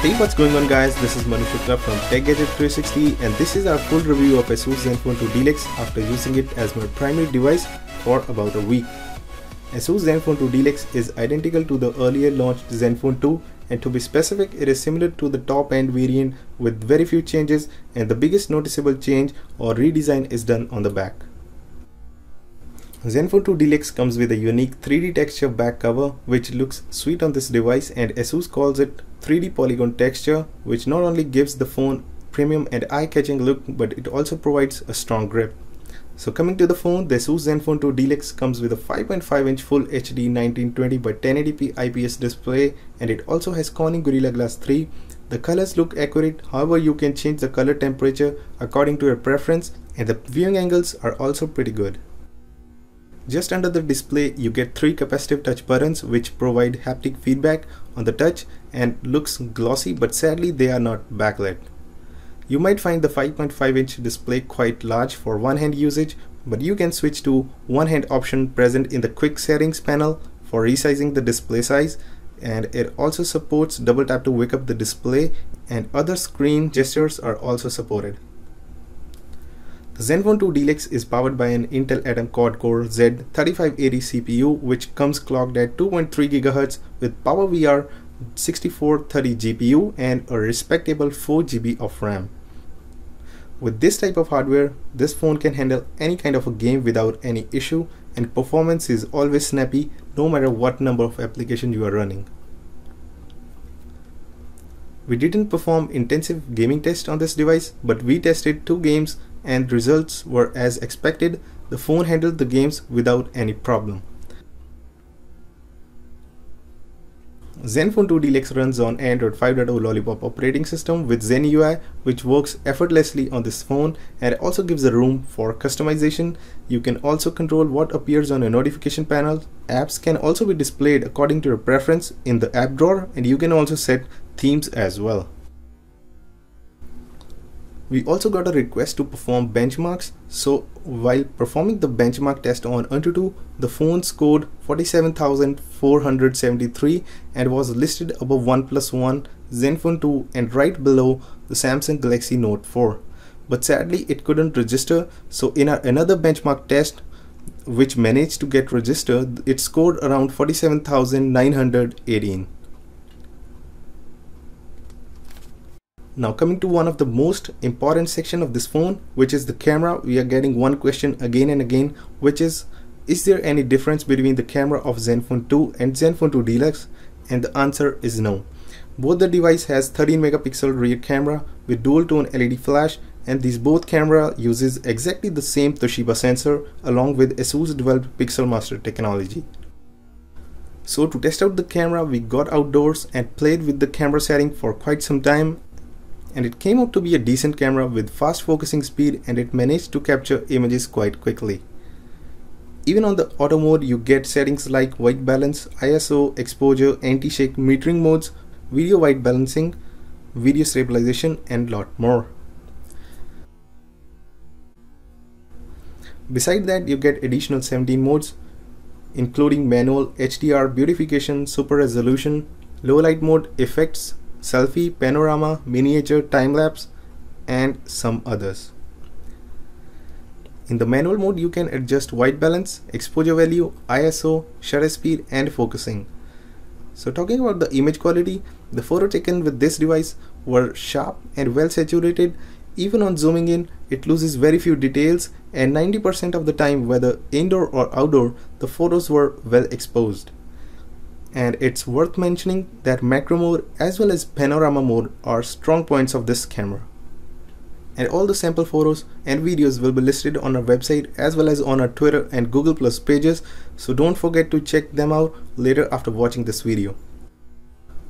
Hey, what's going on guys, this is Manu Shukla from Gadget 360 and this is our full review of Asus Zenfone 2 Deluxe after using it as my primary device for about a week. Asus Zenfone 2 Deluxe is identical to the earlier launched Zenfone 2, and to be specific, it is similar to the top end variant with very few changes, and the biggest noticeable change or redesign is done on the back. Zenfone 2 Deluxe comes with a unique 3D texture back cover which looks sweet on this device, and Asus calls it 3D polygon texture, which not only gives the phone premium and eye-catching look, but it also provides a strong grip. So coming to the phone, the Asus Zenfone 2 Deluxe comes with a 5.5-inch Full HD 1920 by 1080p IPS display, and it also has Corning Gorilla Glass 3. The colors look accurate, however you can change the color temperature according to your preference, and the viewing angles are also pretty good. Just under the display you get 3 capacitive touch buttons which provide haptic feedback on the touch and looks glossy, but sadly they are not backlit. You might find the 5.5-inch display quite large for one-hand usage, but you can switch to one-hand option present in the quick settings panel for resizing the display size, and it also supports double tap to wake up the display, and other screen gestures are also supported. The Zenfone 2 Deluxe is powered by an Intel Atom quad-core Z3580 CPU which comes clocked at 2.3 GHz with PowerVR 6430 GPU and a respectable 4 GB of RAM. With this type of hardware, this phone can handle any kind of a game without any issue, and performance is always snappy no matter what number of applications you are running. We didn't perform intensive gaming tests on this device, but we tested 2 games and results were as expected. The phone handled the games without any problem. Zenfone 2 Deluxe runs on Android 5.0 Lollipop operating system with Zen UI, which works effortlessly on this phone, and also gives a room for customization. You can also control what appears on a notification panel. Apps can also be displayed according to your preference in the app drawer, and you can also set themes as well. We also got a request to perform benchmarks, so while performing the benchmark test on Antutu, the phone scored 47,473 and was listed above OnePlus One, Zenfone 2 and right below the Samsung Galaxy Note 4. But sadly it couldn't register, so in another benchmark test which managed to get registered, it scored around 47,918. Now coming to one of the most important section of this phone, which is the camera, we are getting one question again and again, which is there any difference between the camera of Zenfone 2 and Zenfone 2 Deluxe? And the answer is no. Both the device has 13 megapixel rear camera with dual tone LED flash, and these both camera uses exactly the same Toshiba sensor along with Asus developed Pixel Master technology. So to test out the camera, we got outdoors and played with the camera setting for quite some time, and it came out to be a decent camera with fast focusing speed, and it managed to capture images quite quickly. Even on the auto mode you get settings like white balance, ISO, exposure, anti-shake metering modes, video white balancing, video stabilization and lot more. Beside that you get additional 17 modes including manual, HDR, beautification, super resolution, low light mode, effects, selfie, panorama, miniature, time-lapse and some others. In the manual mode you can adjust white balance, exposure value, ISO, shutter speed and focusing. So talking about the image quality, the photo taken with this device were sharp and well saturated. Even on zooming in, it loses very few details, and 90% of the time, whether indoor or outdoor, the photos were well exposed. And it's worth mentioning that macro mode as well as panorama mode are strong points of this camera. And all the sample photos and videos will be listed on our website as well as on our Twitter and Google Plus pages, so don't forget to check them out later after watching this video.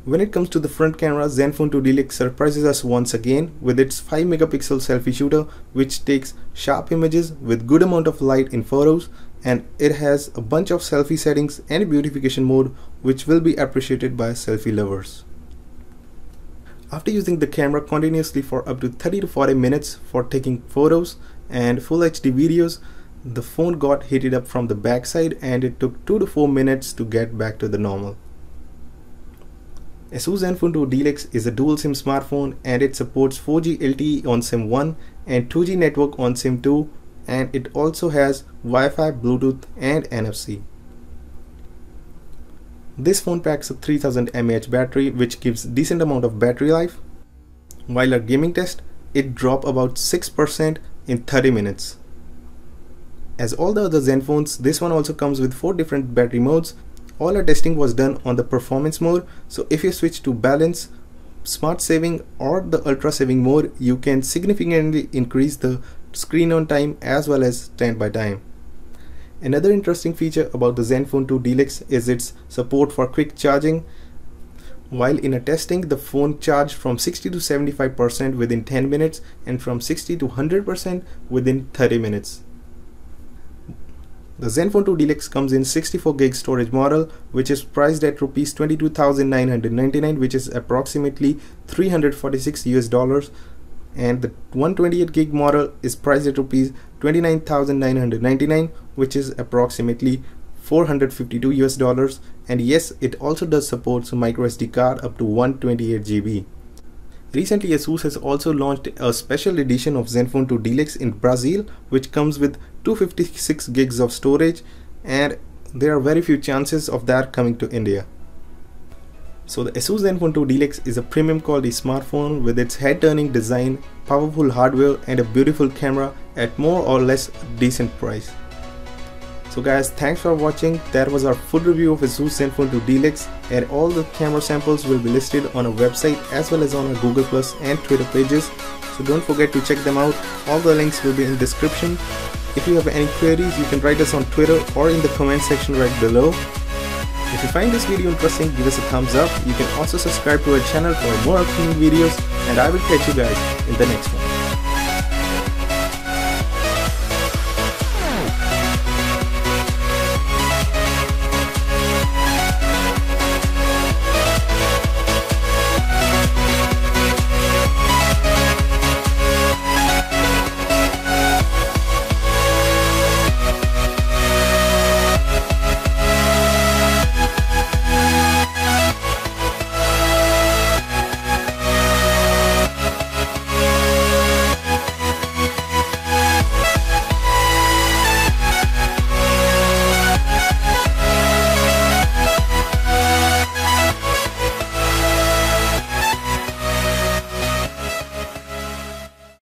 When it comes to the front camera, Zenfone 2 Deluxe surprises us once again with its 5 megapixel selfie shooter, which takes sharp images with good amount of light in photos, and it has a bunch of selfie settings and beautification mode which will be appreciated by selfie lovers. After using the camera continuously for up to 30 to 40 minutes for taking photos and full HD videos, the phone got heated up from the back side and it took 2 to 4 minutes to get back to the normal. Asus Zenfone 2 Deluxe is a dual SIM smartphone and it supports 4G LTE on SIM 1 and 2G network on SIM 2, and it also has Wi-Fi, Bluetooth and NFC. This phone packs a 3000 mAh battery which gives decent amount of battery life. While our gaming test, it dropped about 6% in 30 minutes. As all the other Zenfones, this one also comes with 4 different battery modes. All our testing was done on the performance mode, so if you switch to balance, smart saving or the ultra saving mode, you can significantly increase the screen on time as well as standby time. Another interesting feature about the Zenfone 2 Deluxe is its support for quick charging. While in a testing, the phone charged from 60 to 75% within 10 minutes and from 60 to 100% within 30 minutes. The Zenfone 2 Deluxe comes in 64GB storage model, which is priced at Rs 22,999, which is approximately $346 US, and the 128GB model is priced at Rs 29,999, which is approximately $452 US, and yes, it also does support microSD card up to 128GB. Recently, Asus has also launched a special edition of Zenfone 2 Deluxe in Brazil, which comes with 256GB of storage, and there are very few chances of that coming to India. So the Asus Zenfone 2 Deluxe is a premium quality smartphone with its head-turning design, powerful hardware and a beautiful camera at more or less decent price. So guys, thanks for watching. That was our full review of Asus Zenfone 2 Deluxe, and all the camera samples will be listed on our website as well as on our Google Plus and Twitter pages. So don't forget to check them out. All the links will be in the description. If you have any queries, you can write us on Twitter or in the comment section right below. If you find this video interesting, give us a thumbs up. You can also subscribe to our channel for more upcoming videos, and I will catch you guys in the next one.